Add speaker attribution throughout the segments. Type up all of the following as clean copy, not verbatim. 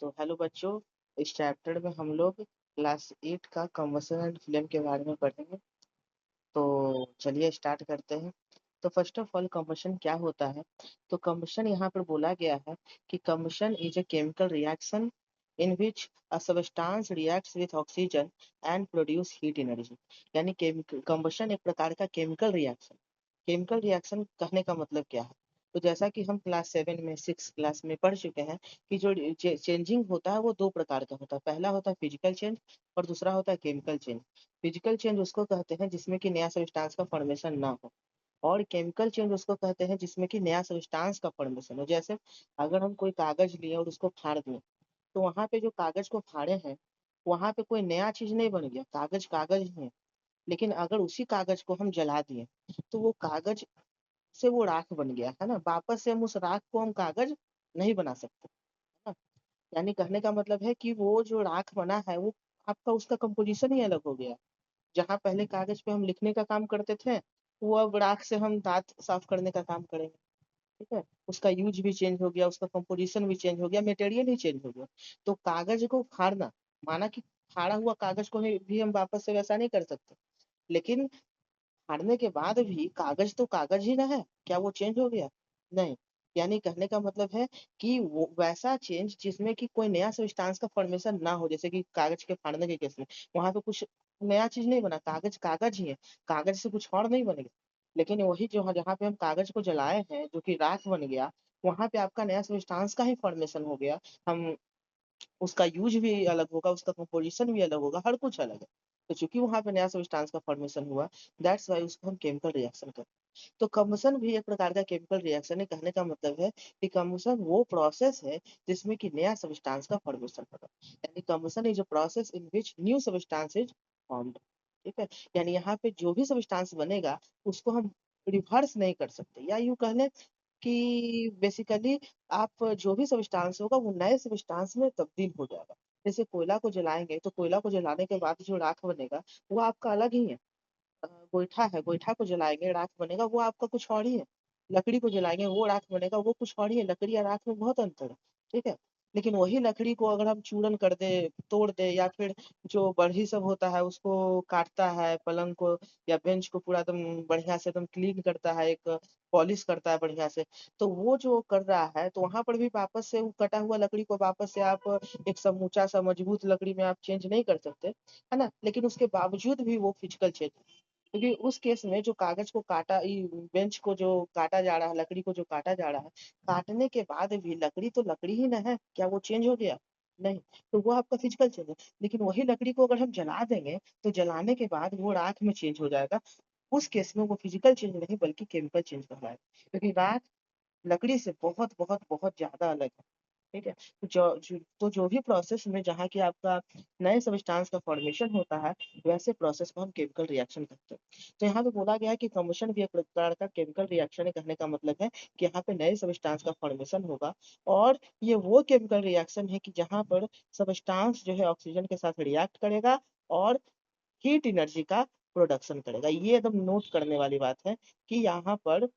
Speaker 1: तो हेलो बच्चों। इस चैप्टर में हम लोग क्लास 8 का कम्बसन एंड फ्लेम के बारे में पढ़ेंगे। तो चलिए स्टार्ट करते हैं। तो फर्स्ट ऑफ ऑल कम्बसन क्या होता है? तो कम्बसन यहाँ पर बोला गया है कि combustion is a chemical reaction in which a substance reacts with oxygen and produce heat energy. यानी कम्बसन एक प्रकार का केमिकल रिएक्शन कहने का मतलब क्या है? तो जैसा कि हम क्लास 7 में 6 क्लास में पढ़ चुके हैं कि जो चेंजिंग होता है वो दो प्रकार का होता है। पहला होता है फिजिकल चेंज और दूसरा होता है केमिकल चेंज। फिजिकल चेंज उसको कहते हैं जिसमें कि नया सब्सटेंस का फॉर्मेशन ना हो, और केमिकल चेंज उसको कहते हैं जिसमें कि नया सब्सटेंस का फॉर्मेशन हो। जैसे अगर हम कोई कागज लिए और उसको फाड़ दें, तो वहां पे जो कागज को फाड़े हैं वहां पे कोई नया चीज नहीं बन गया, कागज कागज ही है। लेकिन अगर उसी कागज को हम जला दिए तो वो कागज से वो राख बन गया है ना, वापस से हम उस राख को हम कागज नहीं बना सकते, है ना। यानी कहने का मतलब है कि वो जो राख बना है वो आपका उसका कंपोजिशन ही अलग हो गया। जहाँ पहले कागज पे हम लिखने का काम करते थे, वो अब राख से हम दांत साफ करने का काम करेंगे। ठीक है, उसका यूज भी चेंज हो गया, उसका कंपोजिशन भी चेंज हो गया, मटेरियल ही चेंज हो गया। तो कागज को फाड़ना, माना कि फाड़ा हुआ कागज को भी हम वापस से वैसा नहीं कर सकते, लेकिन फाड़ने के बाद भी कागज तो कागज ही ना है, क्या वो चेंज हो गया? नहीं। यानी कहने का मतलब है कि वो वैसा चेंज जिसमें कि कोई नया सब्सटेंस का फॉर्मेशन ना हो, जैसे कि कागज के फाड़ने के केस में वहां पे कुछ नया चीज नहीं बना, कागज कागज ही है, कागज से कुछ और नहीं बनेगा। लेकिन वही जो जहाँ पे हम कागज को जलाए हैं जो कि राख बन गया, वहां पे आपका नया सब्सटेंस का ही फॉर्मेशन हो गया। हम उसका यूज भी अलग होगा, उसका कंपोजिशन भी अलग होगा, हर कुछ अलग है। तो चूंकि वहां पे नया सब्सटेंस का फॉर्मेशन हुआ, दैट्स वाई उसको हम केमिकल रिएक्शन कहते हैं। तो कम्बसन भी एक प्रकार का केमिकल रिएक्शन है। कहने का मतलब है कि कम्बसन वो प्रोसेस है जिसमें कि नया सब्सटेंस का फॉर्मेशन होगा। यानी combustion is a process in which new substance is formed. ठीक है, यानी यहाँ पे जो भी सब्सटेंस बनेगा उसको हम रिवर्स नहीं कर सकते, या यूं कह लें कि बेसिकली आप जो भी सब्सटेंस होगा वो नए सब्सटेंस में तब्दील हो जाएगा। जैसे कोयला को जलाएंगे तो कोयला को जलाने के बाद जो राख बनेगा वो आपका अलग ही है। गोईठा है, गोईठा को जलाएंगे राख बनेगा वो आपका कुछ और ही है। लकड़ी को जलाएंगे वो राख बनेगा वो कुछ और ही है। लकड़ी या राख में बहुत अंतर है। ठीक है, लेकिन वही लकड़ी को अगर हम चूरन कर दे, तोड़ दे, या फिर जो बढ़ई सब होता है उसको काटता है, पलंग को या बेंच को पूरा एकदम बढ़िया से एकदम क्लीन करता है, एक पॉलिश करता है बढ़िया से, तो वो जो कर रहा है तो वहां पर भी वापस से वो कटा हुआ लकड़ी को वापस से आप एक समूचा सा मजबूत लकड़ी में आप चेंज नहीं कर सकते, है ना। लेकिन उसके बावजूद भी वो फिजिकल चेंज, क्योंकि उस केस में जो कागज को काटा, बेंच को जो काटा जा रहा है, लकड़ी को जो काटा जा रहा है, काटने के बाद भी लकड़ी तो लकड़ी ही ना है, क्या वो चेंज हो गया? नहीं। तो वो आपका फिजिकल चेंज है। लेकिन वही लकड़ी को अगर हम जला देंगे तो जलाने के बाद वो राख में चेंज हो जाएगा। उस केस में वो फिजिकल चेंज नहीं बल्कि केमिकल चेंज कहलाएगा, क्योंकि राख लकड़ी से बहुत बहुत बहुत ज्यादा अलग है। ठीक है, तो जो भी प्रोसेस में जहाँ की आपका नए सब्सटेंस का फॉर्मेशन होता है, वैसे प्रोसेस को हम केमिकल रिएक्शन कहते हैं। तो यहाँ पे बोला गया है कि कम्बशन भी एक प्रकार का केमिकल रिएक्शन है। कहने का मतलब है कि यहाँ पे नए सब्सटेंस का फॉर्मेशन होगा, और ये वो केमिकल रिएक्शन है कि जहाँ पर सब्सटेंस जो है ऑक्सीजन के साथ रिएक्ट करेगा और हीट एनर्जी का प्रोडक्शन करेगा। ये एकदम नोट करने वाली बात है कि यहाँ पर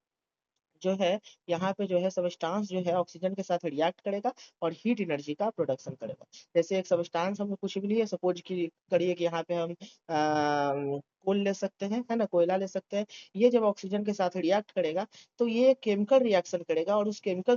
Speaker 1: जो है, यहाँ पे जो है सब्सटेंस जो है ऑक्सीजन के साथ रिएक्ट करेगा और हीट एनर्जी का प्रोडक्शन करेगा। जैसे एक सब्सटेंस हम कुछ भी लिए, सपोज की करिए कि यहाँ पे हम कोल ले सकते हैं, है ना, कोयला ले सकते हैं। ये जब ऑक्सीजन के साथ रिएक्ट करेगा तो ये केमिकल रिएक्शन करेगा, और उस केमिकल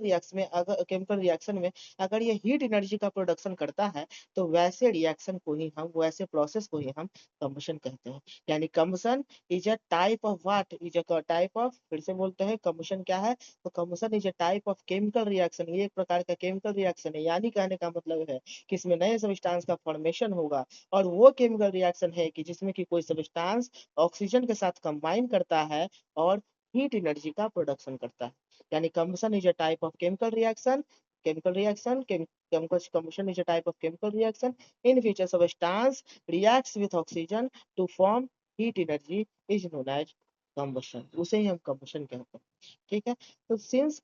Speaker 1: रिएक्शन में अगर ये हीट एनर्जी का प्रोडक्शन करता है, तो वैसे रिएक्शन को ही हम, वैसे प्रोसेस को ही हम कम्बशन कहते हैं। यानी combustion is a type of what, is a type of, फिर से बोलते हैं कम्बशन क्या है? तो combustion is a type of chemical reaction, ये एक प्रकार का केमिकल रिएक्शन है। यानी कहने का मतलब है कि इसमें नए सब्सटेंस का फॉर्मेशन होगा, और वो केमिकल रिएक्शन है कि जिसमें कि कोई सब्सटेंस ऑक्सीजन के साथ कंबाइन करता है और हीट एनर्जी का प्रोडक्शन करता है। यानी combustion is a type of chemical reaction chemical combustion is a type of chemical reaction in which a substance reacts with oxygen to form heat energy is known as combustion, उसे ही हम combustion कहते हैं। ठीक है, तो since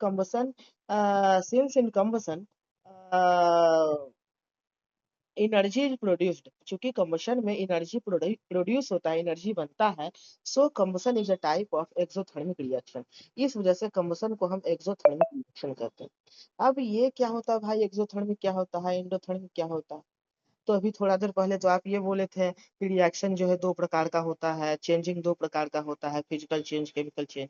Speaker 1: in combustion energy is produced, चूंकि combustion में एनर्जी प्रोड्यूस होता है, एनर्जी बनता है, so combustion is a type of exothermic reaction. इस वजह से कंबशन को हम एक्सोथर्मिक रिएक्शन कहते हैं। अब ये क्या होता है भाई, एक्सोथर्मिक क्या होता है, एंडोथर्मिक क्या होता है? तो अभी थोड़ा देर पहले तो आप ये बोले थे कि रिएक्शन जो है दो प्रकार का होता है, चेंजिंग दो प्रकार का होता है, फिजिकल चेंज, केमिकल चेंज।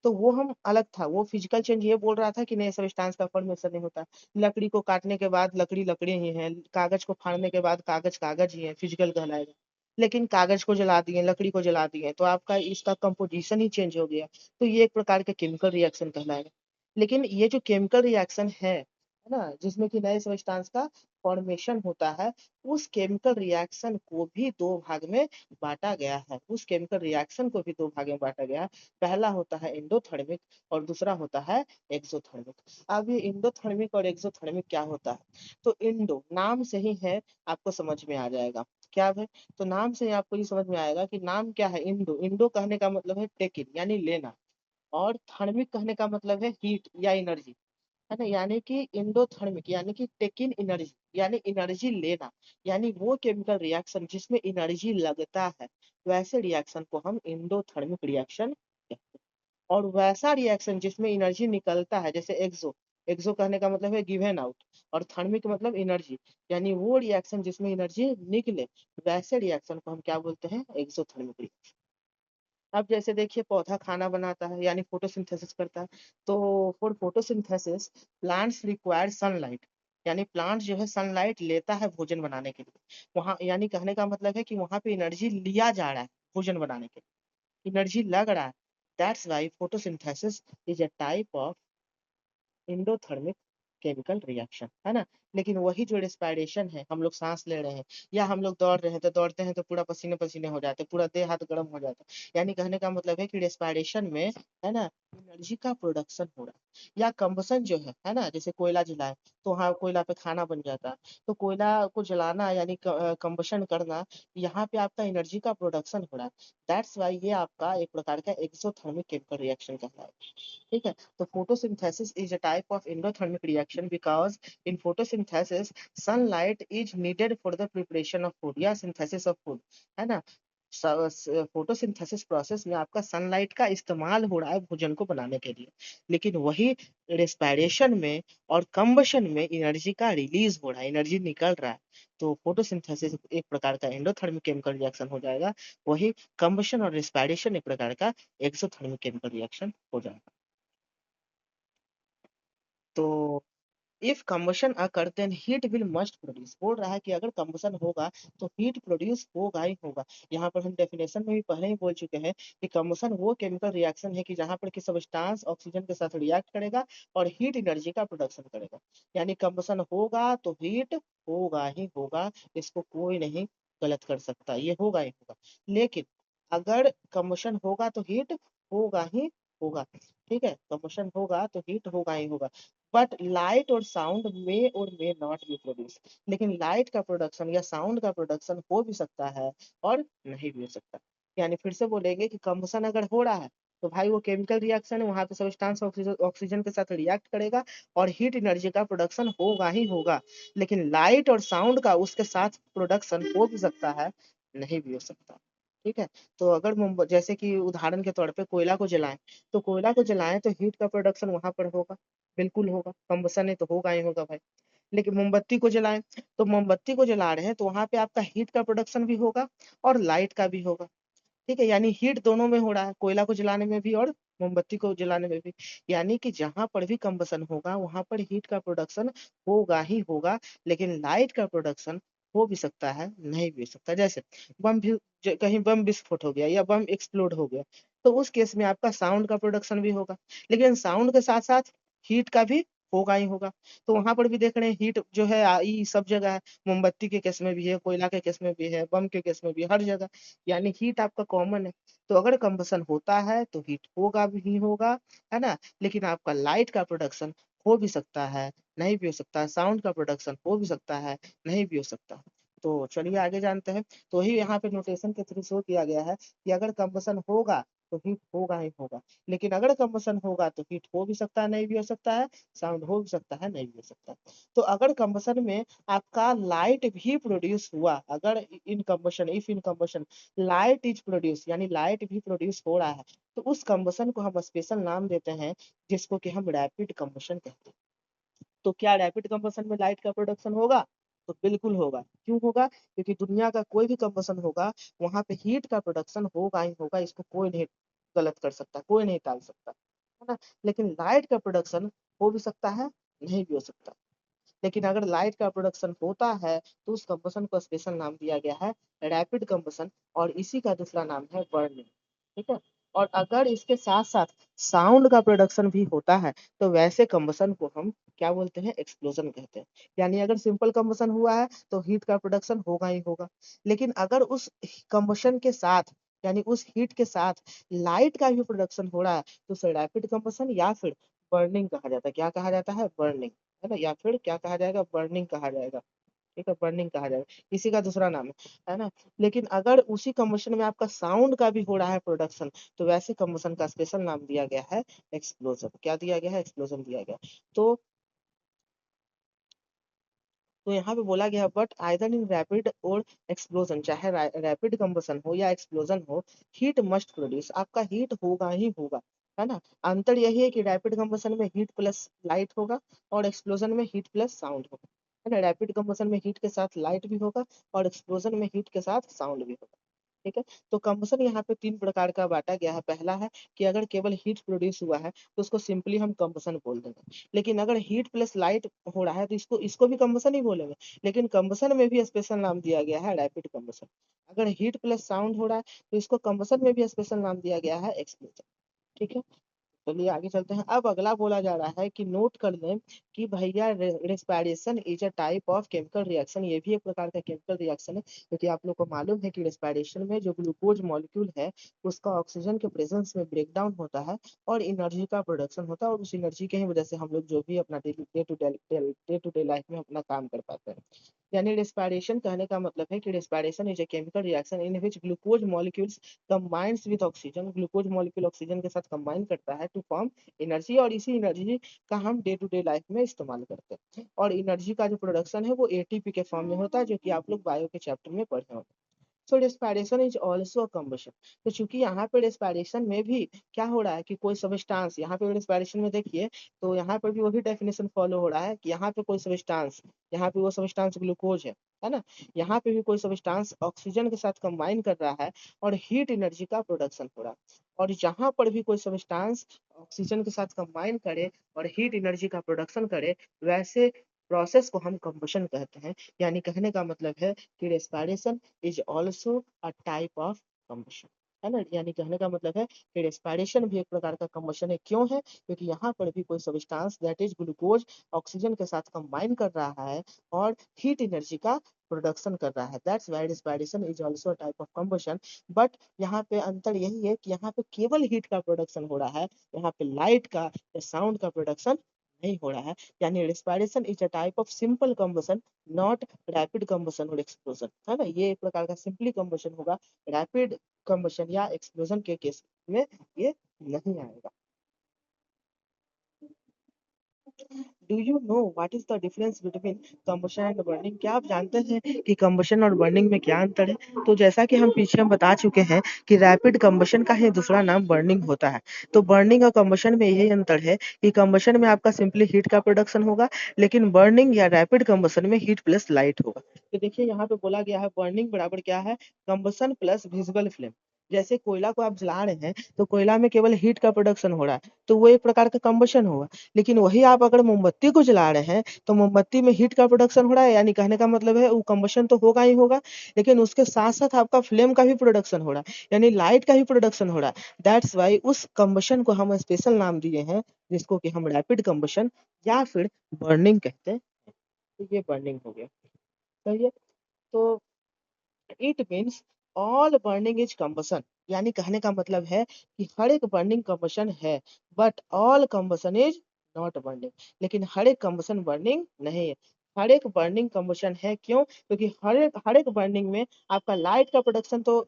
Speaker 1: तो वो हम अलग था, वो फिजिकल चेंज ये बोल रहा था कि नए सब्सटेंस का फॉर्मेशन नहीं होता। लकड़ी को काटने के बाद लकड़ी लकड़ी ही है, कागज को फाड़ने के बाद कागज कागज ही है, फिजिकल कहलाएगा। लेकिन कागज को जला दिए, लकड़ी को जला दिए, तो आपका इसका कंपोजिशन ही चेंज हो गया, तो ये एक प्रकार का केमिकल रिएक्शन कहलाएगा। लेकिन ये जो केमिकल रिएक्शन है ना, जिसमें कि नए सब्सटेंस का फॉर्मेशन होता है, उस केमिकल रिएक्शन को भी दो भाग में बांटा गया है, उस केमिकल रिएक्शन को भी दो भाग में बांटा गया है। पहला होता है एंडोथर्मिक और दूसरा होता है एक्सोथर्मिक। अब ये एंडोथर्मिक और एक्सोथर्मिक क्या होता है? तो इंडो नाम से ही है, आपको समझ में आ जाएगा क्या है। तो नाम से ही आपको ये समझ में आएगा कि नाम क्या है। इंडो, इंडो कहने का मतलब है टेक इन यानी लेना, और थर्मिक कहने का मतलब है हीट या एनर्जी, है ना। यानी कि इंडोथर्मिक यानी कि टेक इन एनर्जी, यानी एनर्जी लेना, यानी वो केमिकल रिएक्शन जिसमें एनर्जी लगता है, वैसे रिएक्शन को हम इंडोथर्मिक रिएक्शन कहते हैं। और वैसा रिएक्शन जिसमें एनर्जी निकलता है, जैसे एक्सो, एक्सो कहने का मतलब है गिवन आउट, और थर्मिक मतलब एनर्जी, यानी वो रिएक्शन जिसमें एनर्जी निकले, वैसे रिएक्शन को हम क्या बोलते हैं, एक्सोथर्मिक रिएक्शन। अब जैसे देखिए पौधा खाना बनाता है यानी फोटोसिंथेसिस करता है, तो for photosynthesis plants require sunlight, यानी प्लांट जो है सनलाइट लेता है भोजन बनाने के लिए। वहाँ यानी कहने का मतलब है कि वहां पे एनर्जी लिया जा रहा है भोजन बनाने के लिए, एनर्जी लग रहा है। That's why photosynthesis is a type of endothermic chemical reaction, है ना। लेकिन वही जो रेस्पिरेशन है, हम लोग सांस ले रहे हैं या हम लोग दौड़ रहे हैं, तो दौड़ते हैं तो पूरा पसीने पसीने हो जाते हैं, पूरा देह हाथ गर्म हो जाता है, यानी कहने का मतलब है कि रेस्पिरेशन में, है ना, एनर्जी का प्रोडक्शन हो रहा है। या कंबसन जो है ना, जैसे कोयला जलाए तो हाँ कोयला पे खाना बन जाता है, तो कोयला को जलाना यानी कंबशन करना, यहाँ पे आपका एनर्जी का प्रोडक्शन हो रहा है। दैट्स वाई ये आपका एक प्रकार का एक्सोथर्मिक केमिकल रिएक्शन कहलाता है। ठीक है। तो photosynthesis is a type of endothermic reaction because in photosynthesis sunlight is needed for the preparation of food या synthesis of food, है ना। फोटोसिंथेसिस प्रोसेस में आपका सनलाइट का इस्तेमाल हो रहा है भोजन को बनाने के लिए, लेकिन वही रेस्पिरेशन में और कंबशन में एनर्जी का रिलीज हो रहा है, एनर्जी निकल रहा है। तो फोटोसिंथेसिस एक प्रकार का एंडोथर्मिक केमिकल रिएक्शन हो जाएगा, वही कंबशन और रेस्पिरेशन एक प्रकार का एक्सोथर्मिक केमिकल रिएक्शन हो जाएगा। तो if combustion occur then heat will must produce, बोल रहा है कि अगर कंबशन होगा तो हीट प्रोड्यूस होगा ही होगा। यहाँ पर हम डेफिनेशन में भी पहले ही बोल चुके हैं कि कंबशन वो केमिकल रिएक्शन है कि जहाँ पर कि सब्सटेंस ऑक्सीजन के साथ रिएक्ट करेगा और हीट एनर्जी का प्रोडक्शन करेगा, यानी कंबशन होगा तो हीट होगा ही होगा, इसको कोई नहीं गलत कर सकता, ये होगा ही होगा। लेकिन अगर कंबशन होगा तो हीट होगा ही होगा, ठीक है, कंबशन होगा तो हीट होगा ही होगा। बट लाइट और साउंड में और मे नॉट बी प्रोड्यूस, लेकिन लाइट का प्रोडक्शन या साउंड का प्रोडक्शन हो भी सकता है और नहीं भी हो सकता। यानी फिर से बोलेंगे कि कंबशन अगर हो रहा है तो भाई वो केमिकल रिएक्शन है, वहां पे सब्सटेंस ऑक्सीजन ऑक्सीजन के साथ रिएक्ट करेगा और हीट एनर्जी का प्रोडक्शन होगा ही होगा। लेकिन लाइट और साउंड का उसके साथ प्रोडक्शन हो भी सकता है, नहीं भी हो सकता। ठीक है। तो अगर जैसे कि उदाहरण के तौर पे कोयला को जलाएं, तो कोयला को जलाएं तो हीट का प्रोडक्शन वहां पर होगा, बिल्कुल होगा, कंबसन है तो होगा ही होगा भाई। लेकिन मोमबत्ती को जलाएं, तो मोमबत्ती को जला रहे हैं तो वहां पे आपका हीट का प्रोडक्शन भी होगा और लाइट का भी होगा। ठीक है, यानी हीट दोनों में हो रहा है, कोयला को जलाने में भी और मोमबत्ती को जलाने में भी। यानी कि जहां पर भी कंबसन होगा वहां पर हीट का प्रोडक्शन होगा ही होगा, लेकिन लाइट का प्रोडक्शन हो भी सकता है, नहीं भी हो सकता। जैसे बम भी, कहीं बम विस्फोट हो गया या बम एक्सप्लोड हो गया, तो उस केस में आपका साउंड का प्रोडक्शन भी होगा, लेकिन साउंड के साथ साथ हीट का भी होगा ही होगा। तो वहां पर भी देख रहे हैं हीट जो है आई सब जगह है, मोमबत्ती के केस में भी है, कोयला के केस में भी है, बम के केस में भी, हर जगह, यानी हीट आपका कॉमन है। तो अगर कंबसन होता है तो हीट होगा भी ही होगा, है ना। लेकिन आपका लाइट का प्रोडक्शन हो भी सकता है, नहीं भी हो सकता, साउंड का प्रोडक्शन हो भी सकता है, नहीं भी हो सकता। तो चलिए आगे जानते हैं। तो ही यहाँ पे नोटेशन के थ्रू शो किया गया है कि अगर कंबसन होगा तो हीट होगा ही होगा। लेकिन अगर कंबसन होगा तो हीट हो भी सकता है, नहीं भी हो सकता है, साउंड हो भी सकता है, नहीं भी हो सकता है। तो अगर कंबसन में आपका लाइट भी प्रोड्यूस हुआ, अगर in combustion, if in combustion light is produce, यानी लाइट भी प्रोड्यूस हो रहा है, तो उस कंबसन को हम स्पेशल नाम देते हैं जिसको कि हम रैपिड कंबसन कहते हैं। तो क्या रैपिड कंबसन में लाइट का प्रोडक्शन होगा? तो बिल्कुल होगा। क्यों होगा? क्योंकि दुनिया का कोई भी कंबसन होगा वहां पे हीट का प्रोडक्शन होगा ही होगा, इसको कोई नहीं गलत कर सकता, कोई नहीं टाल सकता, है ना। लेकिन लाइट का प्रोडक्शन हो भी सकता है, नहीं भी हो सकता। लेकिन अगर लाइट का प्रोडक्शन होता है तो उस कंबसन को स्पेशल नाम दिया गया है रैपिड कंबसन, और इसी का दूसरा नाम है बर्निंग। ठीक है। और अगर इसके साथ साथ साउंड का प्रोडक्शन भी होता है तो वैसे कंबसन को हम क्या बोलते हैं? एक्सप्लोजन कहते हैं। यानी अगर सिंपल कंबसन हुआ है तो हीट का प्रोडक्शन होगा ही होगा, लेकिन अगर उस कंबसन के साथ, यानी उस हीट के साथ लाइट का भी प्रोडक्शन हो रहा है तो उसे रैपिड कंबसन या फिर बर्निंग कहा जाता है। क्या कहा जाता है? बर्निंग, है ना। या फिर क्या कहा जाएगा? बर्निंग कहा जाएगा। ठीक है, बर्निंग कहा जाएगा, इसी का दूसरा नाम है ना। लेकिन अगर उसी कंबशन में आपका साउंड का भी हो रहा है प्रोडक्शन, तो वैसे कंबशन का स्पेशल नाम दिया गया है एक्सप्लोजन। क्या दिया गया है? एक्सप्लोजन दिया गया। तो यहाँ पे बोला गया बट आइदर इन रैपिड और एक्सप्लोजन, चाहे रैपिड कंबसन हो या एक्सप्लोजन हो, हीट मस्ट प्रोड्यूस, आपका हीट होगा ही होगा, है ना। अंतर यही है कि रैपिड कंबसन में हीट प्लस लाइट होगा और एक्सप्लोजन में हीट प्लस साउंड होगा, है ना। रैपिड कंबसन में हीट के साथ लाइट भी होगा और एक्सप्लोजन में हीट के साथ साउंड भी होगा। ठीक है। तो कंबसन यहाँ पे तीन प्रकार का बांटा गया है। पहला है कि अगर केवल हीट प्रोड्यूस हुआ है तो उसको सिंपली हम कंबसन बोल देंगे। लेकिन अगर हीट प्लस लाइट हो रहा है तो इसको इसको भी कंबसन ही बोलेंगे। लेकिन कंबसन में भी स्पेशल नाम दिया गया है रैपिड कंबसन। अगर हीट प्लस साउंड हो रहा है तो इसको कंबसन में भी स्पेशल नाम दिया गया है एक्सप्लोजन। ठीक है। चलिए आगे चलते हैं। अब अगला बोला जा रहा है कि नोट कर लें कि भैया respiration is a type of chemical reaction, ये भी एक प्रकार का केमिकल रिएक्शन है, क्योंकि आप लोग को मालूम है कि रेस्पिरेशन में जो ग्लूकोज मॉलिक्यूल है उसका ऑक्सीजन के प्रेजेंस में ब्रेक डाउन होता है और एनर्जी का प्रोडक्शन होता है, और उस एनर्जी के ही वजह से हम लोग जो भी अपना डे टू डे लाइफ में अपना काम कर पाते हैं। यानी रेस्पिरेशन कहने का मतलब है कि respiration is a chemical reaction in which glucose molecules combines with oxygen, glucose molecule oxygen के साथ कंबाइन करता है टू फॉर्म एनर्जी, और इसी एनर्जी का हम डे टू डे लाइफ में इस्तेमाल करते हैं। और एनर्जी का जो प्रोडक्शन है वो एटीपी के फॉर्म में होता है, जो कि आप लोग बायो के चैप्टर में पढ़े होंगे। सो रेस्पिरेशन इज ऑल्सो कंबशन। तो चूंकि यहाँ पे रेस्पिरेशन में भी क्या हो रहा है कि कोई सब्सटेंस, यहाँ पे रेस्पिरेशन में देखिए तो यहाँ पर भी वही डेफिनेशन फॉलो हो रहा है कि यहाँ पे कोई सब्सटेंस, यहाँ पे वो सब्सटेंस ग्लूकोज है ना। यहाँ पे भी कोई सब्सटेंस ऑक्सीजन के साथ कंबाइन कर रहा है और हीट एनर्जी का प्रोडक्शन हो रहा है। और जहां पर भी कोई सब्सटेंस ऑक्सीजन के साथ कंबाइन करे और हीट एनर्जी का प्रोडक्शन करे, वैसे प्रोसेस को हम कंबशन कहते हैं। यानी कहने का मतलब है कि respiration is also a type of combustion, है ना। यानी कहने का मतलब है कि रेस्पिरेशन भी एक प्रकार का कंबशन है। क्यों है? क्योंकि यहाँ पर भी कोई substance that is glucose oxygen के साथ कंबाइन कर रहा है और हीट एनर्जी का प्रोडक्शन कर रहा है। That's why respiration is also a type of combustion. But यहाँ पे अंतर यही है कि यहाँ पे केवल हीट का प्रोडक्शन हो रहा है, यहाँ पे लाइट का या साउंड का प्रोडक्शन नहीं हो रहा है। यानी respiration is a type of simple combustion, not rapid combustion और एक्सप्लोजन, है ना। ये एक प्रकार का सिंपली कंबशन होगा, रैपिड कंबशन या एक्सप्लोजन के केस में ये नहीं आएगा। Do you know what is the difference between combustion and burning? क्या आप जानते हैं कि कंबशन और बर्निंग में क्या अंतर है? तो जैसा कि हम पीछे हम बता चुके हैं कि रैपिड कंबशन का ही दूसरा नाम बर्निंग होता है। तो बर्निंग और कंबशन में यही अंतर है कि कंबशन में आपका सिंपली हीट का प्रोडक्शन होगा, लेकिन बर्निंग या रैपिड कंबशन में हीट प्लस लाइट होगा। तो देखिए यहाँ पे बोला गया है बर्निंग बराबर क्या है? Combustion plus visible flame. जैसे कोयला को आप जला रहे हैं तो कोयला में केवल हीट का प्रोडक्शन हो रहा है, तो वो एक प्रकार का कंबशन होगा। लेकिन वही आप अगर मोमबत्ती को जला रहे हैं तो मोमबत्ती में हीट का प्रोडक्शन हो रहा है, यानी कहने का मतलब है वो कंबशन तो होगा ही होगा, लेकिन उसके साथ साथ आपका फ्लेम का भी प्रोडक्शन हो रहा है, यानी लाइट का भी प्रोडक्शन हो रहा है। दैट्स वाई उस कंबशन को हम स्पेशल नाम दिए हैं जिसको कि हम रैपिड कंबशन या फिर बर्निंग कहते हैं। तो ये बर्निंग हो गया। सही है। तो it means all burning is combustion, यानी कहने का मतलब है कि हर एक बर्निंग कंबशन है, but all combustion is not burning. लेकिन हर एक कंबशन बर्निंग नहीं है। हर एक बर्निंग कंबशन है। क्यों? क्योंकि हर एक बर्निंग में आपका लाइट का प्रोडक्शन तो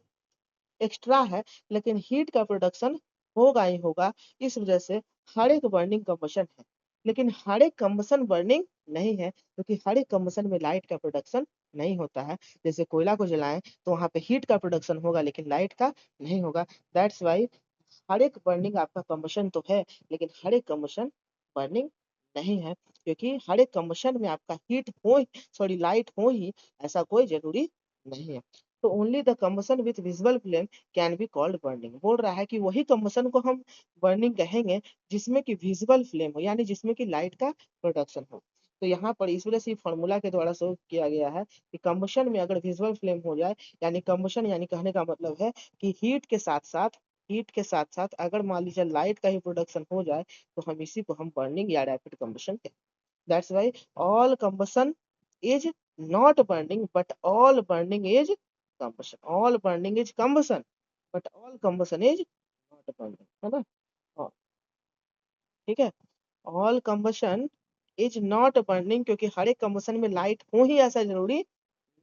Speaker 1: एक्स्ट्रा है, लेकिन हीट का प्रोडक्शन होगा ही होगा। इस वजह से हर एक बर्निंग कंबशन है, लेकिन हर एक कंबशन बर्निंग नहीं है, क्योंकि हर एक कंबशन में लाइट का प्रोडक्शन नहीं होता है। जैसे कोयला को जलाएं तो वहां पे हीट का प्रोडक्शन होगा, लेकिन लाइट का नहीं होगा। दैट्स वाई हर एक बर्निंग आपका कंबशन तो है, लेकिन हर एक कंबशन बर्निंग नहीं है, क्योंकि हर एक कंबशन में आपका हीट हो, सॉरी लाइट हो ही, ऐसा कोई जरूरी नहीं है। तो only the combustion with visual flame can be called burning. बोल रहा है कि वही कंबशन को हम बर्निंग कहेंगे जिसमें कि विजुअल फ्लेम हो, यानी जिसमें कि लाइट का प्रोडक्शन हो। तो यहाँ पर इस वजह से फॉर्मूला के द्वारा शो किया गया है कि कंबशन में अगर विजुअल फ्लेम हो जाए, यानी कंबशन यानी कहने का मतलब है कि हीट के साथ साथ अगर मान लीजिए लाइट का ही प्रोडक्शन हो जाए, तो हम इसी को हम बर्निंग या रैपिड कंबशन कहते हैं। That's why all combustion is not burning but all burning is combustion. All burning is combustion but all combustion is not burning, है ना। हाँ, ठीक है। All combustion is not burning, क्योंकि हर एक कंबशन में लाइट हो ही ऐसा जरूरी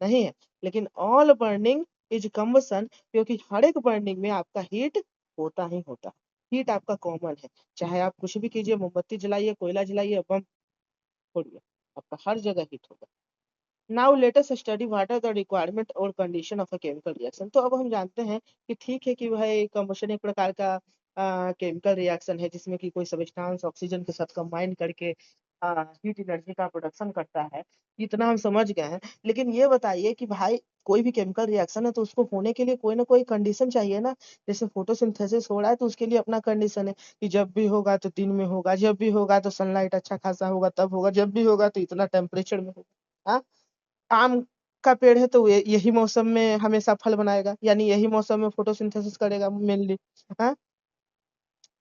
Speaker 1: नहीं है, लेकिन ऑल बर्निंग इज कंबशन, क्योंकि हर एक बर्निंग में आपका हीट होता ही होता है। हीट आपका कॉमन है, चाहे आप कुछ भी कीजिए, मोमबत्ती जलाइए, कोयला जलाइए, बम फोड़िए, आपका हर जगह हीट होगा। Now let us study what are the requirement और condition of a chemical reaction. तो अब हम जानते हैं कि ठीक है कि भाई कंबशन एक प्रकार का केमिकल रिएक्शन है, जिसमें कि कोई सब्सटेंस ऑक्सीजन के साथ कंबाइन करके हीट एनर्जी का प्रोडक्शन करता है। इतना हम समझ गए हैं, लेकिन ये बताइए कि भाई कोई भी केमिकल रिएक्शन है तो उसको होने के लिए कोई ना कोई कंडीशन चाहिए ना। जैसे फोटोसिंथेसिस हो रहा है तो उसके लिए अपना कंडीशन है कि जब भी होगा तो दिन में होगा, जब भी होगा तो सनलाइट अच्छा खासा होगा तब होगा, जब भी होगा तो इतना टेम्परेचर में होगा। हाँ? आम का पेड़ है तो यही मौसम में हमेशा फल बनाएगा, यानी यही मौसम में फोटोसिंथेसिस करेगा मेनली। हाँ,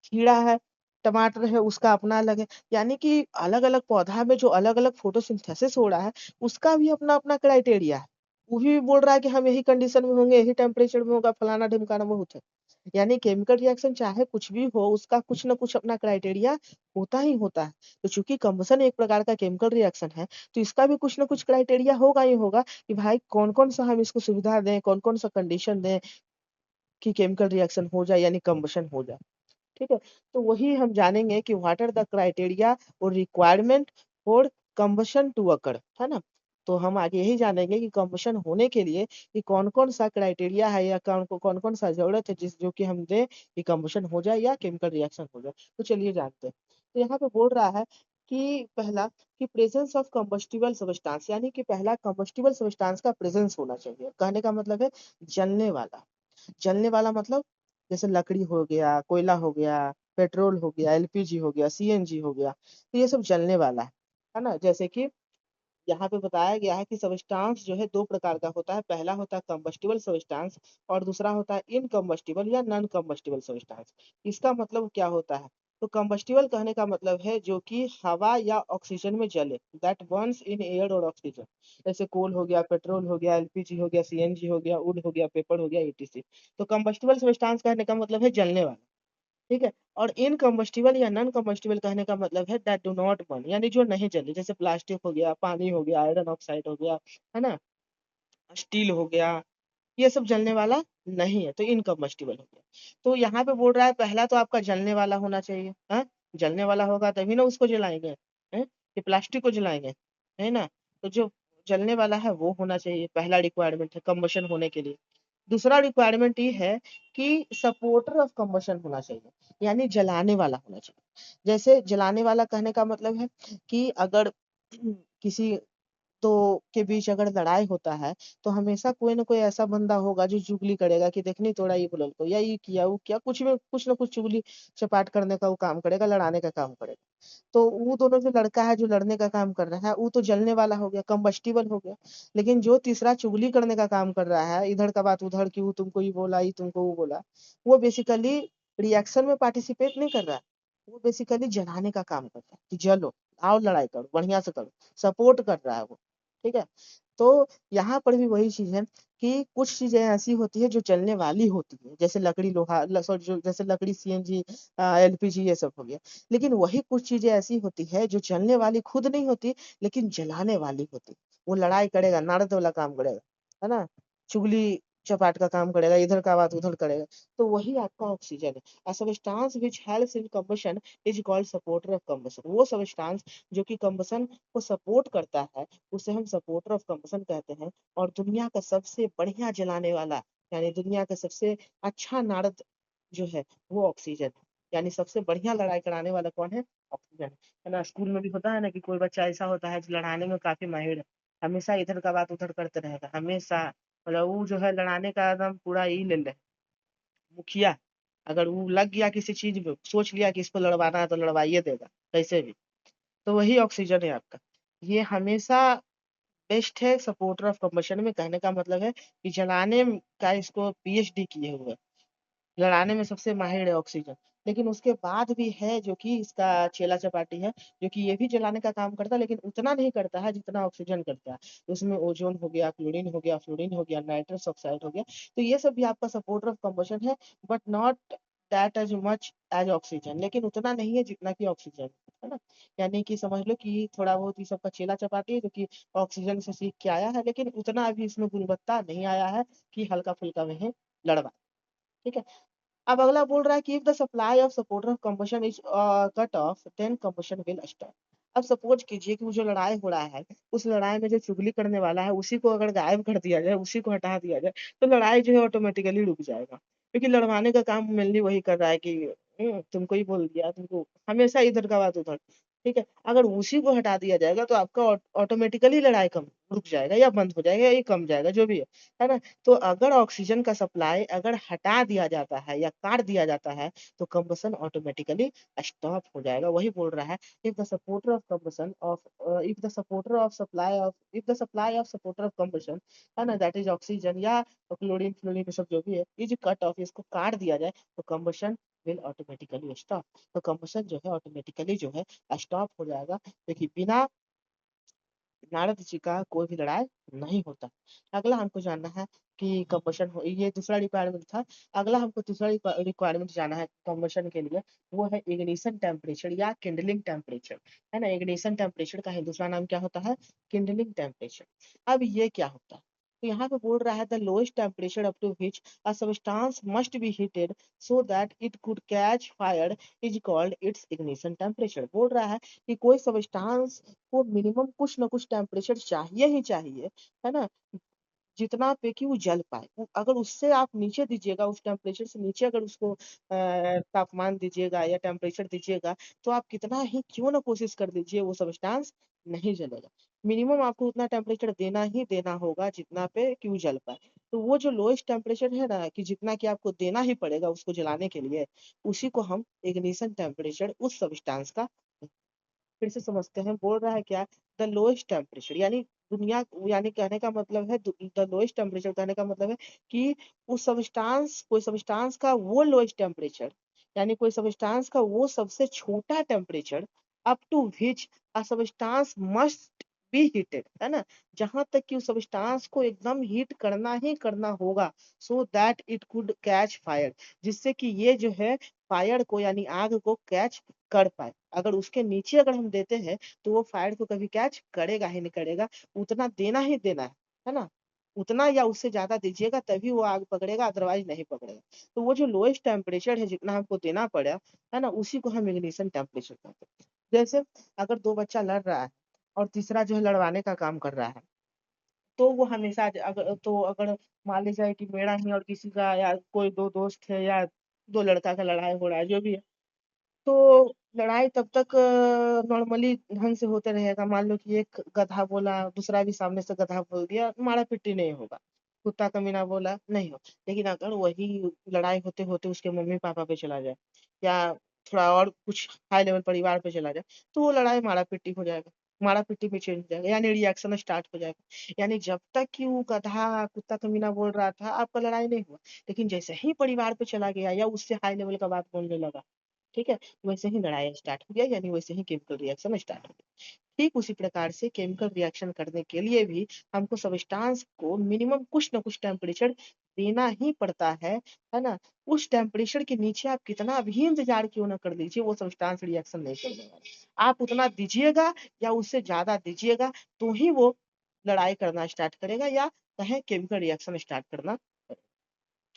Speaker 1: खीरा है, टमाटर है, उसका अपना अलग है। यानी कि अलग अलग पौधा में जो अलग अलग फोटोसिंथेसिस हो रहा है, उसका भी अपना अपना क्राइटेरिया है। वो भी बोल रहा है कि हम यही कंडीशन में होंगे, यही टेम्परेचर में होगा, फलाना ढिमकाना बहुत है। यानी केमिकल रिएक्शन चाहे कुछ भी हो, उसका कुछ ना कुछ अपना क्राइटेरिया होता ही होता है। तो चूंकि कंबसन एक प्रकार का केमिकल रिएक्शन है, तो इसका भी कुछ ना कुछ क्राइटेरिया होगा ही होगा कि भाई कौन कौन सा हम इसको सुविधा दें, कौन कौन सा कंडीशन दें कि केमिकल रिएक्शन हो जाए, यानी कंबशन हो जाए। ठीक है। तो वही हम जानेंगे कि व्हाट आर द क्राइटेरिया और requirement for combustion to occur, है ना। तो हम आगे यही जानेंगे कि कंबशन होने के लिए कि कौन कौन सा क्राइटेरिया है, या कौन कौन सा जरूरत है जिस जो कि हम दें कि कंबशन हो जाए या केमिकल रिएक्शन हो जाए। तो चलिए जानते हैं। तो यहाँ पे बोल रहा है कि पहला कि प्रेजेंस ऑफ कंबस्टिबल सब्सटेंस, यानी कि पहला कंबस्टिबल सब्सटेंस का प्रेजेंस होना चाहिए। कहने का मतलब है जलने वाला। जलने वाला मतलब जैसे लकड़ी हो गया, कोयला हो गया, पेट्रोल हो गया, एलपीजी हो गया, सीएनजी हो गया, तो ये सब जलने वाला है ना। जैसे कि यहाँ पे बताया गया है कि सब्सटेंस जो है दो प्रकार का होता है। पहला होता है कंबस्टिबल सब्सटेंस और दूसरा होता है इनकम्बस्टिबल या नॉन कंबस्टिबल सब्सटेंस। इसका मतलब क्या होता है? तो कंबस्टिबल कहने का मतलब है जो कि हवा या ऑक्सीजन में जले, दैट बर्न्स इन एयर और ऑक्सीजन। जैसे कोल हो गया, पेट्रोल हो गया, एलपीजी हो गया, सीएनजी हो गया, वुड हो गया, पेपर हो गया, ईटीसी। तो कंबस्टिबल सब्सटेंस कहने का मतलब है जलने वाला। ठीक है। और इनकम्बस्टिबल या नॉन कम्बस्टिबल कहने का मतलब है दैट डू नॉट बर्न, यानी जो नहीं जले। जैसे प्लास्टिक हो गया, पानी हो गया, आयरन ऑक्साइड हो गया, है ना, स्टील हो गया, ये सब जलने वाला नहीं है, तो इनकम्बस्टिबल हो गया। तो यहाँ पे बोल रहा है पहला तो आपका जलने वाला होना चाहिए। हाँ, जलने वाला होगा तभी ना उसको जलाएंगे, है कि प्लास्टिक को जलाएंगे, है ना। तो जो जलने वाला है वो होना चाहिए, पहला रिक्वायरमेंट है कंबशन होने के लिए। दूसरा रिक्वायरमेंट ये है कि सपोर्टर ऑफ कंबशन होना चाहिए, यानी जलाने वाला होना चाहिए। जैसे जलाने वाला कहने का मतलब है कि अगर किसी तो के बीच अगर लड़ाई होता है, तो हमेशा कोई ना कोई ऐसा बंदा होगा जो चुगली करेगा कि देखनी तोड़ा ये बोलल को, या ये किया वो किया, कुछ में कुछ ना कुछ चुगली चपाट करने का वो काम करेगा, लड़ाने का काम करेगा। तो वो दोनों जो लड़का है जो लड़ने का काम कर रहा है, वो तो जलने वाला हो गया, कंबस्टिबल हो गया। लेकिन जो तीसरा चुगली करने का काम कर रहा है, इधर का बात उधर की, वो तुमको ये बोला, ये तुमको वो बोला, वो बेसिकली रिएक्शन में पार्टिसिपेट नहीं कर रहा है। वो बेसिकली जलाने का काम कर रहा है कि जलो, आओ लड़ाई करो, बढ़िया से करो, सपोर्ट कर रहा है वो। ठीक है। तो यहाँ पर भी वही चीज है कि कुछ चीजें ऐसी होती है जो जलने वाली होती है, जैसे लकड़ी लोहा सॉरी जो जैसे लकड़ी सीएनजी एलपीजी ये सब हो गया। लेकिन वही कुछ चीजें ऐसी होती है जो जलने वाली खुद नहीं होती, लेकिन जलाने वाली होती। वो लड़ाई करेगा, नारद वाला काम करेगा, है ना, चुगली चपाट का काम करेगा, इधर का बात उधर करेगा। तो वही आपका ऑक्सीजन है। A substance which helps in combustion is called supporter of combustion. वो सब्सटेंस जो कि कंबशन को सपोर्ट करता है, उसे हम सपोर्टर ऑफ कंबशन कहते हैं। और दुनिया का सबसे बढ़िया जलाने वाला, यानी दुनिया का सबसे अच्छा नारद जो है वो ऑक्सीजन है। यानी सबसे बढ़िया लड़ाई कराने वाला कौन है? ऑक्सीजन है ना। स्कूल में भी होता है ना कि कोई बच्चा ऐसा होता है जो लड़ाने में काफी माहिर है, हमेशा इधर का बात उधर करते रहेगा, हमेशा मतलब वो जो है लड़ाने का एकदम पूरा ही ले ले मुखिया। अगर वो लग गया किसी चीज में, सोच लिया कि इसको लड़वाना है तो लड़वाइए देगा कैसे भी। तो वही ऑक्सीजन है आपका। ये हमेशा बेस्ट है सपोर्टर ऑफ कंबशन में। कहने का मतलब है कि जलाने का इसको पीएचडी किए हुए हैं। लड़ाने में सबसे माहिर है ऑक्सीजन। लेकिन उसके बाद भी है जो कि इसका चेला चपाटी है, जो कि ये भी जलाने का काम करता है, लेकिन उतना नहीं करता है जितना ऑक्सीजन करता है। उसमें ओजोन हो गया, क्लोरीन हो गया, फ्लोरीन हो गया, नाइट्रस ऑक्साइड हो गया। तो ये सब भी आपका सपोर्टर ऑफ कंबशन है, but not that as much as oxygen. लेकिन उतना नहीं है जितना कि ऑक्सीजन है ना। यानी कि समझ लो कि थोड़ा बहुत ही सबका चेला चपाटी है जो कि ऑक्सीजन से सीख के आया है, लेकिन उतना अभी इसमें गुणवत्ता नहीं आया है कि हल्का फुल्का में है लड़वा। ठीक है। अब अगला बोल रहा है कि if the supply of supporter of combustion is cut off then combustion will stop. अब सपोज कीजिए कि वो जो लड़ाई हो रहा है, उस लड़ाई में जो चुगली करने वाला है उसी को अगर गायब कर दिया जाए, उसी को हटा दिया जाए, तो लड़ाई जो है ऑटोमेटिकली रुक जाएगा। क्योंकि लड़वाने का काम मेनली वही कर रहा है कि तुमको ही बोल दिया, तुमको हमेशा इधर का बात उधर। ठीक है। अगर उसी को हटा दिया जाएगा तो आपका ऑटोमेटिकली लड़ाई कम रुक जाएगा या बंद हो जाएगा या ये कम जाएगा जो भी है ना। तो अगर ऑक्सीजन का सप्लाई अगर हटा दिया जाता है या काट दिया जाता है, तो कंबसन ऑटोमेटिकली स्टॉप हो जाएगा। वही बोल रहा है, if the supporter of combustion of if the supporter of supply of if the supply of supporter of combustion है ना, दैट इज ऑक्सीजन या क्लोरीन फ्लोरीन ये सब जो भी है, इज कट ऑफ, इसको काट दिया जाए तो कंबसन विल ऑटोमेटिकली स्टॉप। तो कंबसन जो है ऑटोमेटिकली जो है स्टॉप हो जाएगा, क्योंकि बिना नारद जी का कोई भी लड़ाई नहीं होता। अगला हमको जानना है कि कंबशन हो, ये दूसरा रिक्वायरमेंट था। अगला हमको तीसरा रिक्वायरमेंट जाना है कंबशन के लिए, वो है इग्निशन टेम्परेचर या किंडलिंग टेम्परेचर। है ना, इग्निशन टेम्परेचर का ही दूसरा नाम क्या होता है? Kindling temperature. अब ये क्या होता है? तो यहाँ पे बोल रहा है the lowest temperature up to which a substance must be heated so that it could catch fire is called its ignition temperature. बोल रहा है कि कोई सबस्टांस को मिनिमम कुछ ना कुछ टेम्परेचर चाहिए ही चाहिए, है ना, जितना पे कि वो जल पाए। अगर उससे आप नीचे दीजिएगा, उस टेम्परेचर से नीचे अगर उसको तापमान दीजिएगा या टेम्परेचर दीजिएगा, तो आप कितना ही क्यों ना कोशिश कर दीजिए, वो सब्सटेंस नहीं जलेगा। मिनिमम आपको उतना टेम्परेचर देना ही देना होगा जितना पे कि वो जल पाए। तो वो जो लोएस्ट टेम्परेचर है ना, कि जितना कि आपको देना ही पड़ेगा उसको जलाने के लिए, उसी को हम इग्निशन टेम्परेचर उस सब्सटेंस का। फिर से समझते हैं, बोल रहा है क्या? द लोएस्ट टेम्परेचर यानी दुनिया, यानी कहने का मतलब है द लोएस्ट टेम्परेचर कहने का मतलब है कि उस सब्सटेंस, कोई सब्सटेंस का वो लोएस्ट टेम्परेचर, यानी कोई सब्सटेंस का वो सबसे छोटा temperature up to which a substance must be heated, है ना, जहां तक कि उस सब्सटेंस को एकदम हीट करना ही करना होगा, सो that it could catch fire, जिससे कि ये जो है फायर को यानी आग को कैच कर पाए। अगर उसके नीचे अगर हम देते हैं तो वो फायर को कभी कैच करेगा ही नहीं करेगा। उतना देना ही देना है ना, उतना या उससे ज्यादा दीजिएगा तभी वो आग पकड़ेगा, अदरवाइज नहीं पकड़ेगा। तो वो जो लोएस्ट टेम्परेचर है जितना हमको देना पड़ा, है ना, उसी को हम इग्निशन टेम्परेचर कहते हैं। जैसे अगर दो बच्चा लड़ रहा है और तीसरा जो है लड़वाने का काम कर रहा है, तो वो हमेशा अगर मान ली जाए कि मेरा ही और किसी का या कोई दो दोस्त है या दो लड़का का लड़ाई हो रहा है जो भी है, तो लड़ाई तब तक नॉर्मली ढंग से होते रहेगा। मान लो कि एक गधा बोला, दूसरा भी सामने से गधा बोल दिया, मारा पिट्टी नहीं होगा। कुत्ता कमीना बोला, नहीं हो। लेकिन अगर वही लड़ाई होते होते उसके मम्मी पापा पे चला जाए या थोड़ा और कुछ हाई लेवल परिवार पे चला जाए, तो वो लड़ाई मारा पिट्टी हो जाएगा, मारा पिट्टी में चेंज हो जाएगा, यानी रिएक्शन स्टार्ट हो जाएगा। यानी जब तक कि वो गधा कुत्ता कमीना बोल रहा था आपका लड़ाई नहीं हुआ, लेकिन जैसे ही परिवार पे चला गया या उससे हाई लेवल का बात बोलने लगा, ठीक है, वैसे ही लड़ाई स्टार्ट हो गया, यानी वैसे ही केमिकल रिएक्शन स्टार्ट हो गया। ठीक उसी प्रकार से केमिकल रिएक्शन करने के लिए भी हमको सब्सटेंस को मिनिमम कुछ ना कुछ टेम्परेचर देना ही पड़ता है ना। उस टेम्परेचर के नीचे आप कितना भी इंतजार क्यों ना कर लीजिए, वो सब्सटेंस रिएक्शन नहीं करने वाला। आप उतना दीजिएगा या उससे ज्यादा दीजिएगा तो ही वो लड़ाई करना स्टार्ट करेगा या कहें केमिकल रिएक्शन स्टार्ट करना।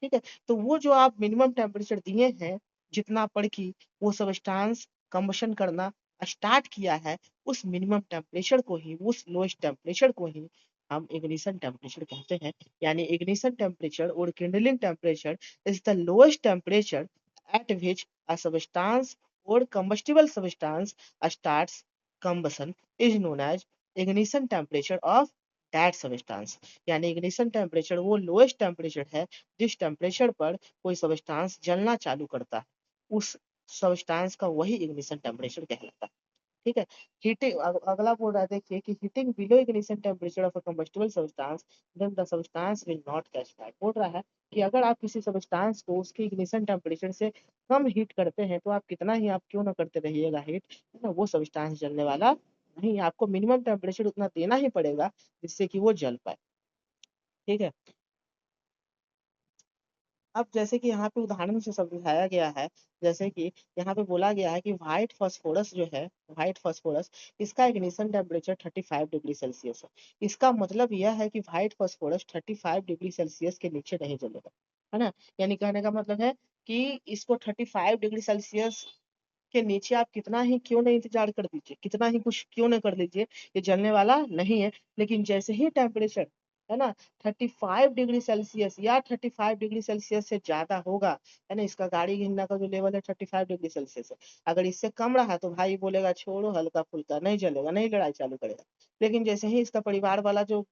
Speaker 1: ठीक है। तो वो जो आप मिनिमम टेम्परेचर दिए हैं, जितना पर कि वो सब्सटेंस कंबशन करना स्टार्ट किया है, उस मिनिमम टेम्परेचर को ही, उस लोएस्ट टेम्परेचर को ही हम इग्निशन टेम्परेचर कहते हैं। यानी इग्निशन टेम्परेचर और Kindling temperature is the lowest temperature at which a substance और combustible substance starts combustion is known as ignition temperature of that substance। यानी इग्निशन टेम्परेचर वो लोएस्ट टेम्परेचर है जिस टेम्परेचर पर कोई सब्सटेंस जलना चालू करता है, उस सब्सटेंस का वही इग्निशन टेम्परेचर कहलाता है। ठीक है। हीटिंग, अगला बोल रहा है, देखिए कि heating below ignition temperature of a combustible substance then the substance will not catch fire. बोल रहा है कि अगर आप किसी सब्सटेंस को उसके इग्निशन टेम्परेचर से कम हीट करते हैं, तो आप कितना ही आप क्यों ना करते रहिएगा हीट, है ना, वो सब्सटेंस जलने वाला नहीं। आपको मिनिमम टेम्परेचर उतना देना ही पड़ेगा जिससे कि वो जल पाए। ठीक है। अब जैसे कि यहाँ पे उदाहरण से समझाया गया है, जैसे कि यहाँ पे बोला गया है कि व्हाइट फास्फोरस जो है, व्हाइट फास्फोरस, इसका इग्निशन टेम्परेचर 35 डिग्री सेल्सियस है। इसका मतलब यह है कि व्हाइट फास्फोरस 35 डिग्री सेल्सियस के नीचे नहीं जलेगा, है ना। यानी कहने का मतलब है कि इसको 35 डिग्री सेल्सियस के नीचे आप कितना ही क्यों नहीं इंतजार कर दीजिए, कितना ही कुछ क्यों नहीं कर लीजिए, ये जलने वाला नहीं है। लेकिन जैसे ही टेम्परेचर, है ना, 35 डिग्री सेल्सियस या 35 डिग्री सेल्सियस से ज्यादा होगा, है ना, इसका गाड़ी घिरना का जो लेवल है 35 डिग्री सेल्सियस है। अगर इससे कम रहा तो भाई बोलेगा छोड़ो, हल्का फुल्का, नहीं जलेगा, नहीं लड़ाई चालू करेगा। लेकिन जैसे ही इसका परिवार वाला जो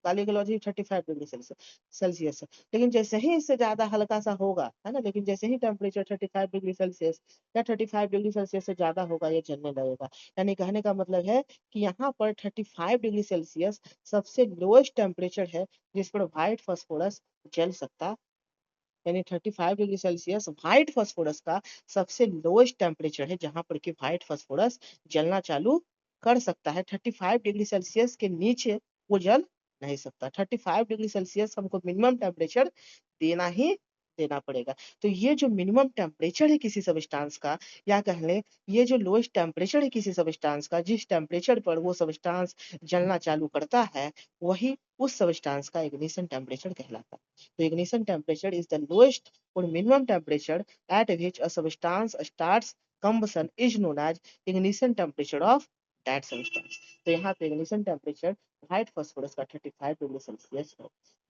Speaker 1: गाली गलौज ही 35 डिग्री सेल्सियस है। लेकिन जैसे ही इससे ज्यादा हल्का सा होगा, है ना, लेकिन जैसे ही टेम्परेचर 35 डिग्री सेल्सियस या 35 डिग्री सेल्सियस से ज्यादा होगा, ये जलने लगेगा। यानी कहने का मतलब है कि यहाँ पर 35 डिग्री सेल्सियस सबसे लोएस्ट टेम्परेचर है जिस पर व्हाइट फास्फोरस जल सकता। यानी 35 डिग्री सेल्सियस व्हाइट फास्फोरस का सबसे लोएस्ट टेम्परेचर है जहां पर कि व्हाइट फास्फोरस जलना चालू कर सकता है। 35 डिग्री सेल्सियस के नीचे वो जल नहीं सकता। 35 डिग्री सेल्सियस हमको मिनिमम टेम्परेचर देना ही देना पड़ेगा। तो ये जो मिनिमम टेम्परेचर है किसी सब्सटेंस का, या कह लें ये जो लोएस्ट टेम्परेचर है किसी सब्सटेंस का, जिस टेम्परेचर पर वो सब्सटेंस जलना चालू करता है, वही उस सब्सटेंस का इग्निशन टेम्परेचर कहलाता है। The ignition temperature is the lowest or minimum temperature at which a substance starts combustion is known as ignition temperature of that substance। तो यहाँ पे ignition temperature व्हाइट फास्फोरस का 35 डिग्री सेल्सियस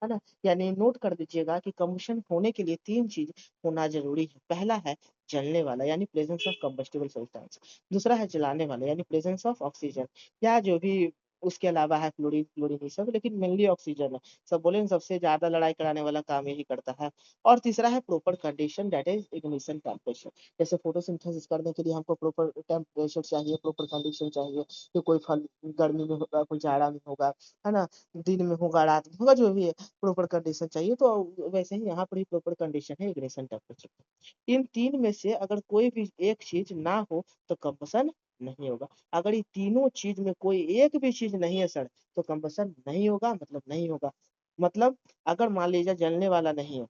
Speaker 1: है ना। यानी note कर दीजिएगा कि कम्बशन होने के लिए तीन चीज होना जरूरी है। पहला है जलने वाला यानी प्रेजेंस ऑफ कंबस्टिबल सब्सटेंस। दूसरा है जलाने वाला यानी प्रेजेंस ऑफ ऑक्सीजन, या जो भी उसके अलावा है फ्लोरीन, फ्लोरीन ये सब, लेकिन मेनली ऑक्सीजन है। सब बोले ना, सबसे ज्यादा लड़ाई कराने वाला काम यही करता है। और तीसरा है proper condition that is ignition temperature. जैसे फोटोसिंथेसिस करने के लिए हमको प्रॉपर टेम्परेचर चाहिए, प्रॉपर कंडीशन चाहिए कि कोई फल गर्मी में होगा, कोई जाड़ा में होगा, है ना, दिन में होगा, रात में होगा, जो भी है प्रॉपर कंडीशन चाहिए। तो वैसे ही यहाँ पर भी प्रॉपर कंडीशन है इग्निशन टेम्परेचर। इन तीन में से अगर कोई भी एक चीज ना हो तो कंबसन नहीं होगा। अगर ये तीनों चीज में कोई एक भी चीज नहीं है सर, तो कंबसन नहीं होगा, मतलब नहीं होगा। मतलब अगर मान लीजिए जलने वाला नहीं है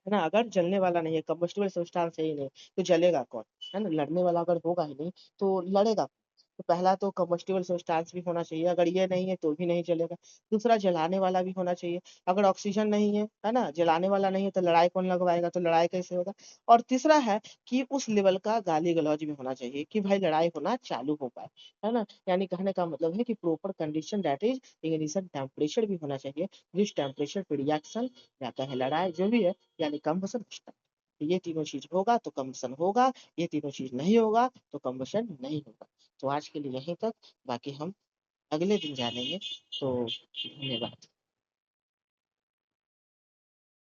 Speaker 1: ना, अगर जलने वाला नहीं है, कंबस्टिबल सब्सटेंस है ही नहीं, तो जलेगा कौन, है ना। लड़ने वाला अगर होगा ही नहीं तो लड़ेगा। तो पहला तो कंबस्टिबल सब्सटेंस भी होना चाहिए, अगर ये नहीं है तो भी नहीं जलेगा। दूसरा जलाने वाला भी होना चाहिए, अगर ऑक्सीजन नहीं है ना, जलाने वाला नहीं है, तो लड़ाई कौन लगवाएगा, तो लड़ाई कैसे होगा। और तीसरा है कि उस लेवल का गाली गलौज भी होना चाहिए कि भाई लड़ाई होना चालू हो पाए, है ना। यानी कहने का मतलब है कि proper condition that is ignition temperature भी होना चाहिए, जिस टेम्परेचर पे रिएक्शन या कहे लड़ाई जो भी है, यानी कम्बसन होता है। ये तीनों चीज होगा तो कम्बसन होगा, ये तीनों चीज नहीं होगा तो कम्बसन नहीं होगा। तो आज के लिए यहीं तक, बाकी हम अगले दिन जानेंगे। तो धन्यवाद।